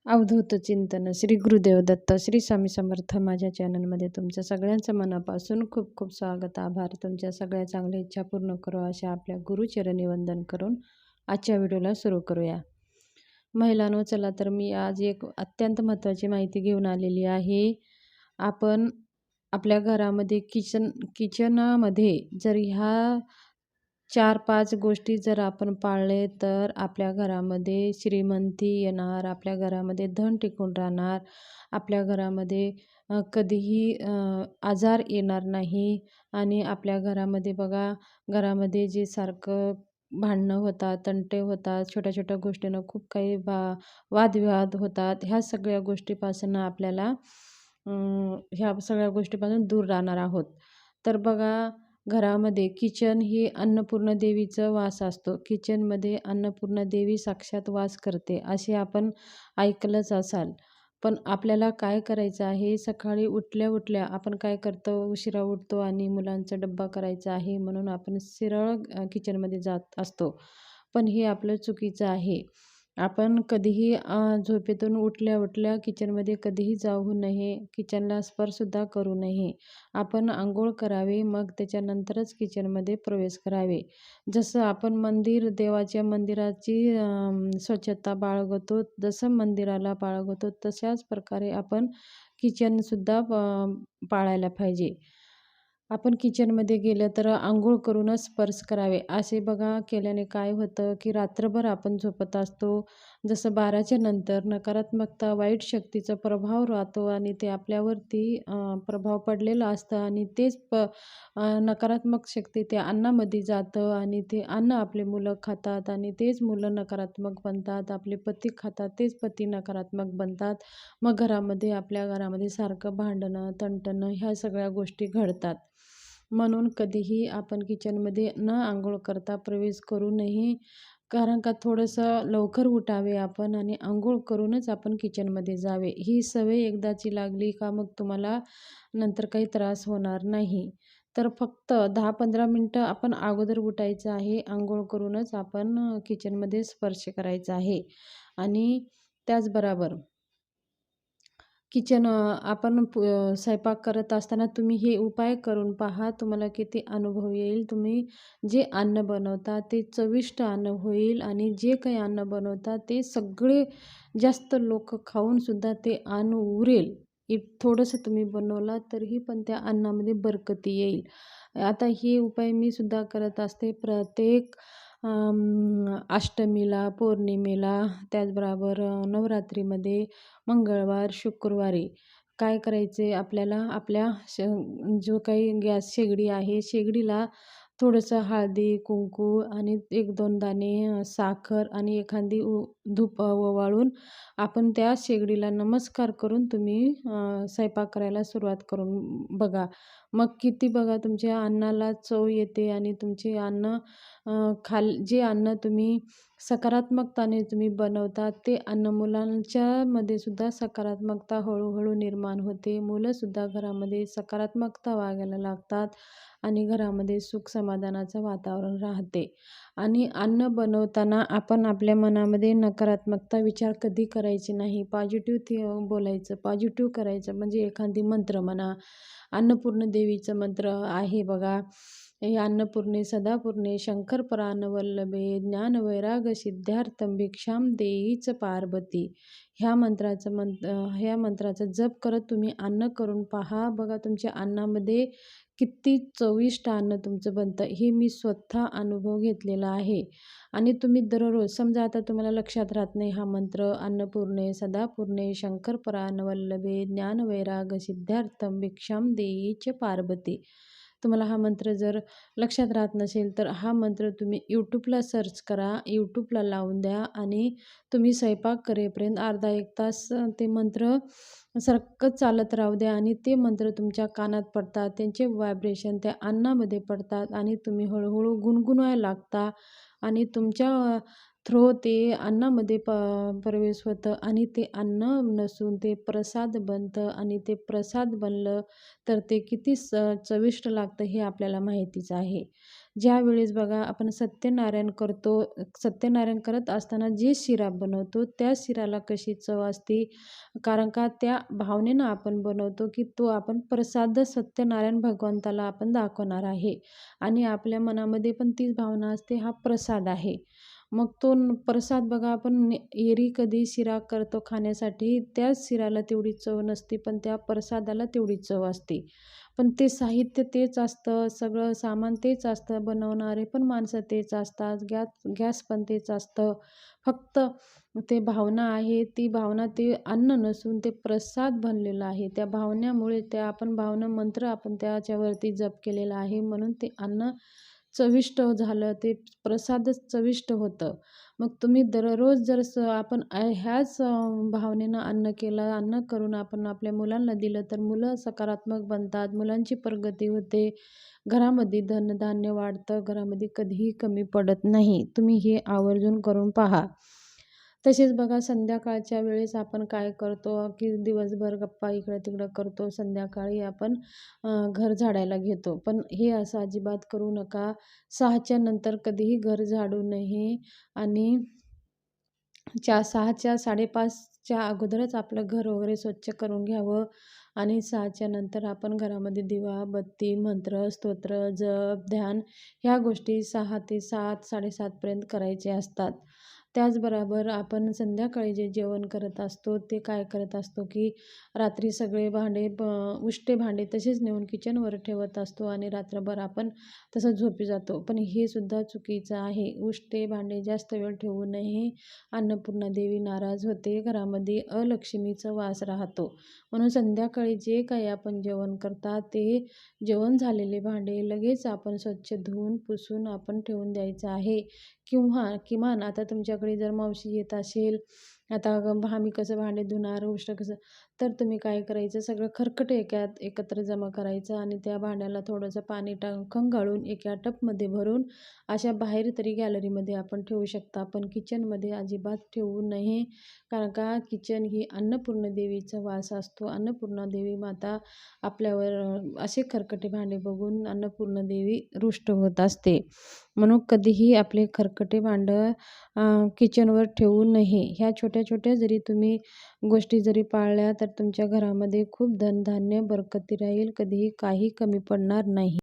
अवधूत चिंतन श्री गुरुदेव दत्त श्री स्वामी समर्थ. माझ्या चॅनलमध्ये तुमच्या सगळ्यांचं मनापासून खूप खूप स्वागत, आभार. तुमच्या सगळ्या चांगल्या इच्छा पूर्ण करू अशा आपल्या गुरुचरणी वंदन करून आजच्या व्हिडिओला सुरू करूया. महिलांनो, चला तर मी आज एक अत्यंत महत्त्वाची माहिती घेऊन आलेली आहे. आपण आपल्या घरामध्ये किचनामध्ये जर ह्या 4-5 गोष्टी जर आपण पाळले तर आपल्या घरामध्ये श्रीमंती येणार, आपल्या घरामध्ये धन टिकून राहणार, आपल्या घरामध्ये कधीही आजार येणार नाही. आणि आपल्या घरामध्ये बघा, घरामध्ये जे सारखं भांडणं होतात, तंटे होतात, छोट्या छोट्या गोष्टीनं खूप काही वादविवाद होतात. ह्या सगळ्या गोष्टीपासून आपल्याला ह्या सगळ्या गोष्टीपासून दूर राहणार आहोत. तर बघा, घरामध्ये किचन ही अन्नपूर्ण देवीचं वास असतो. किचनमध्ये अन्नपूर्ण देवी साक्षात वास करते असे आपण ऐकलंच असाल. पण आपल्याला काय करायचं आहे, सकाळी उठल्या उठल्या आपण काय करतो, उशिरा उठतो आणि मुलांचा डब्बा करायचा आहे म्हणून आपण सरळ किचनमध्ये जात असतो. पण हे आपलं चुकीचं आहे. आपण कधीही झोपेतून उठल्या उठल्या किचनमध्ये कधीही जाऊ नये, किचनला स्पर्शसुद्धा करू नये. आपण अंघोळ करावे, मग त्याच्यानंतरच किचनमध्ये प्रवेश करावे. जसं आपण देवाच्या मंदिराची स्वच्छता बाळगतो, जसं मंदिराला बाळगतो तशाच प्रकारे आपण किचनसुद्धा पाळायला पाहिजे. आपण किचनमध्ये गेलं तर अंघोळ करूनच स्पर्श करावे. असे बघा, केल्याने काय होतं की रात्रभर आपण झोपत असतो. जसं 12च्या नंतर नकारात्मकता, वाईट शक्तीचा प्रभाव राहतो आणि ते आपल्यावरती प्रभाव पडलेला असतं आणि तेच नकारात्मक शक्ती त्या अन्नामध्ये जातं आणि ते अन्न आपले मुलं खातात आणि तेच मुलं नकारात्मक बनतात. आपले पती खातात, तेच पती नकारात्मक बनतात. मग आपल्या घरामध्ये सारखं भांडणं, तंटणं ह्या सगळ्या गोष्टी घडतात. म्हणून कधीही आपण किचनमध्ये न अंघोळ करता प्रवेश करू नये. कारण का थोडंसं लवकर उठावे आपण आणि अंघोळ करूनच आपण किचनमध्ये जावे. ही सवय एकदाची लागली का मग तुम्हाला नंतर काही त्रास होणार नाही. तर फक्त 10-15 मिनटं आपण अगोदर उठायचं आहे. अंघोळ करूनच आपण किचनमध्ये स्पर्श करायचा आहे. आणि त्याचबरोबर आपण स्वयंपाक करत असताना तुम्ही हे उपाय करून पहा. तुम्हाला किती अनुभव येईल. तुम्ही जे अन्न बनवता ते चविष्ट अन्न होईल आणि जे काही अन्न बनवता ते सगळे जास्त लोक खाऊनसुद्धा ते अन्न उरेल. थोडंसं तुम्ही बनवला तरीही पण त्या अन्नामध्ये बरकती येईल. आता हे उपाय मी सुद्धा करत असते प्रत्येक अष्टमीला, पौर्णिमेला, त्याचबरोबर नवरात्रीमध्ये, मंगळवार, शुक्रवारी काय करायचे आपल्याला, आपल्या जो काही गॅस शेगडी आहे, शेगडीला थोडंसं हळदी, कुंकू आणि 1-2 दाणे साखर आणि एखादी धूप ओवाळून आपण त्या शेगडीला नमस्कार करून तुम्ही स्वयंपाक करायला सुरुवात करून बघा. मग किती बघा तुमच्या अन्नाला चव येते आणि तुमचे अन्न जे अन्न तुम्ही सकारात्मकताने तुम्ही बनवता ते अन्न मुलांच्यामध्ये सुद्धा सकारात्मकता हळूहळू निर्माण होते. मुलंसुद्धा घरामध्ये सकारात्मकता वागायला लागतात आणि घरामध्ये सुख समाधानाचं वातावरण राहते. आणि अन्न बनवताना आपण आपल्या मनामध्ये नकारात्मकता विचार कधी करायचे नाही. पॉझिटिव्ह बोलायचं, पॉझिटिव्ह करायचं. म्हणजे एखादी मंत्र म्हणा, अन्नपूर्ण देवीचं मंत्र आहे बघा, हे अन्नपूर्णे सदापूर्णे शंकर परानवल्लभे ज्ञानवैराग सिद्धार्थं भिक्षां देईच पार्वती. ह्या मंत्राचा जप करत तुम्ही अन्न करून पहा. बघा, तुमच्या अन्नामध्ये किती चविष्ट अन्न तुमचं बनतं. हे मी स्वतः अनुभव घेतलेला आहे. आणि तुम्ही दररोज समजा आता तुम्हाला लक्षात राहत नाही हा मंत्र, अन्नपूर्णे सदापूर्णे शंकर परानवल्लभे ज्ञानवैराग सिद्धार्थं भिक्षां देईच पार्वती. तुम्हाला हा मंत्र जर लक्षात राहत नसेल तर हा मंत्र तुम्ही यूट्यूबला सर्च करा, यूट्यूबला लावून द्या आणि तुम्ही स्वयंपाक करेपर्यंत अर्धा-1 तास ते मंत्र सारखं चालत राहू द्या आणि ते मंत्र तुमच्या कानात पडतात, त्यांचे व्हायब्रेशन त्या अन्नामध्ये पडतात आणि तुम्ही हळूहळू गुणगुणवायला लागता आणि तुमच्या थ्रो ते अन्नामध्ये प्रवेश होतं आणि ते अन्न नसून ते प्रसाद बनतं आणि ते प्रसाद बनलं तर ते किती चविष्ट लागतं हे आपल्याला माहितीच आहे. ज्यावेळेस बघा आपण सत्यनारायण करतो, सत्यनारायण करत असताना जे शिरा बनवतो त्या शिराला कशी चव असते, कारण का त्या भावनेनं आपण बनवतो की तो आपण प्रसाद सत्यनारायण भगवंताला आपण दाखवणार आहे आणि आपल्या मनामध्ये पण तीच भावना असते, हा प्रसाद आहे. मग तो प्रसाद बघा आपण एरवी कधी शिरा करतो खाण्यासाठी, त्याच शिऱ्याला तेवढी चव नसते, पण त्या प्रसादाला तेवढी चव असते. पण ते साहित्य तेच असतं, सगळं सामान तेच असतं, बनवणारे पण माणसं तेच असतात, गॅस पण तेच असतं. फक्त ते भावना आहे, ती भावना ते अन्न नसून ते प्रसाद बनलेलं आहे. त्या भावनेमुळे त्या आपण भावना मंत्र आपण त्याच्यावरती जप केलेला आहे, म्हणून ते अन्न चविष्ट झालं, ते प्रसादच चविष्ट होतं. मग तुम्ही दररोज जर आपण ह्याच भावनेनं अन्न केलं, अन्न करून आपण आपल्या मुलांना दिलं, तर मुलं सकारात्मक बनतात, मुलांची प्रगती होते, घरामध्ये धनधान्य वाढतं, घरामध्ये कधीही कमी पडत नाही. तुम्ही हे आवर्जून करून पहा. तसेच बघा संध्याकाळच्या वेळेस आपण काय करतो, की दिवसभर गप्पा इकडं-तिकडं करतो, संध्याकाळी आपण घर झाडायला घेतो. पण हे असं अजिबात करू नका. 6च्या नंतर कधीही घर झाडू नये आणि 6च्या 5:30च्या अगोदरच आपलं घर वगैरे स्वच्छ करून घ्यावं आणि 6च्या नंतर आपण घरामध्ये दिवा, बत्ती, मंत्र, स्तोत्र, जप, ध्यान ह्या गोष्टी 6 ते 7, 7:30 पर्यंत करायचे असतात. त्याचबरोबर आपण संध्याकाळी जे जेवण करत असतो ते काय करत असतो, की रात्री सगळे भांडे उष्टे भांडे तसेच नेऊन किचनवर ठेवत असतो आणि रात्रभर आपण तसंच झोपी जातो. पण हे सुद्धा चुकीचं आहे. उष्टे भांडे जास्त वेळ ठेवू नये. अन्नपूर्णा देवी नाराज होते, घरामध्ये अलक्ष्मीचा वास राहतो. म्हणून संध्याकाळी जे काही आपण जेवण करतात ते जेवण झालेले भांडे लगेच आपण स्वच्छ धुवून पुसून आपण ठेवून द्यायचं आहे. किंवा किमान आता तुमच्याकडे जर मावशी येत असेल, आता आम्ही कसं भांडे धुणार, उष्ट कसं, तर तुम्ही काय करायचं, सगळं खरकटं एकत्र जमा करायचं आणि त्या भांड्याला थोडंसं पाणी खंगाळून एका टबमध्ये भरून अशा बाहेर तरी गॅलरीमध्ये आपण ठेवू शकता. पण किचनमध्ये अजिबात ठेवू नये, कारण का किचन ही अन्नपूर्णा देवीचा वास असतो. अन्नपूर्णा देवी माता आपल्यावर असे खरकटे भांडे बघून अन्नपूर्णा देवी रुष्ट होत असते. म्हणून कधीही आपले खरकटे भांडं किचनवर ठेवू नये. ह्या छोट्या-छोट्या जरी तुम्ही गोष्टी जरी पाळल्या तर तुमच्या घरामध्ये खूप धनधान्य बरकती राहील, कधीही काही कमी पडणार नाही.